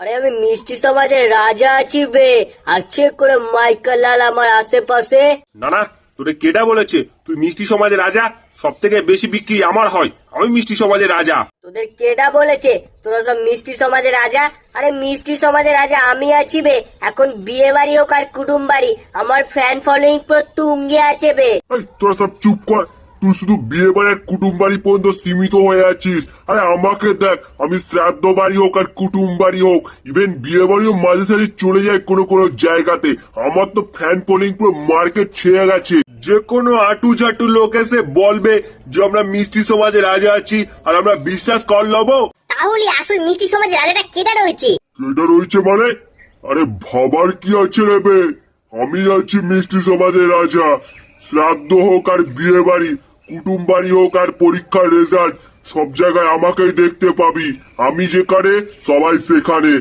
আরে আমি মিষ্টি সমাজের রাজা আছি বে। আছে করে মাইকেল লাল আমার আশেপাশে। না না, তোরে কেডা বলেছে তুই মিষ্টি সমাজের রাজা? সব থেকে বেশি বিক্রি আমার হয়, আমি মিষ্টি সমাজের রাজা। তোদের কেডা বলেছে তোরা সব মিষ্টি সমাজের রাজা? আরে মিষ্টি সমাজের রাজা আমি আছি বে। এখন বিয়ে বাড়ি হোক আর কুটুম বাড়ি, আমার ফ্যান ফলোয়িং পুরো তুঙ্গে আছে বে। তোরা সব চুপ কর। তুই শুধু বিয়ে বাড়ি কুটুম বাড়ি পর্যন্ত সীমিত হয়ে আছিস। আরে আমাকে দেখ, আমি শ্রাদ্ধ বাড়ি হোক আর কুটুম বাড়ি হোক, ইভেন বিয়ে বাড়িও মাঝে সাঝে চলে যায় কোনো কোনো জায়গাতে। আমার তো ফ্যান ফলোয়িং পুরো মার্কেট ছেয়ে গেছে। যে কোনো আটু ঝাটু লোক এসে বলবে যে আমরা মিষ্টি সমাজের রাজা আছি, আর আমরা বিশ্বাস কর লবো? তাহলে আসল মিষ্টি সমাজের রাজাটা কেডা রয়েছে? এটা রয়েছে মানে? আরে ভাবার কি আছে রে বে, আমি আছি মিষ্টি সমাজের রাজা। শ্রাদ্ধ হোক আর বিয়ে বাড়ি, কুটুম বাড়ি হোক আর পরীক্ষার রেজাল্ট, সব জায়গায় আমাকেই দেখতে পাবি। আমি যেখানে সবাই সেখানে।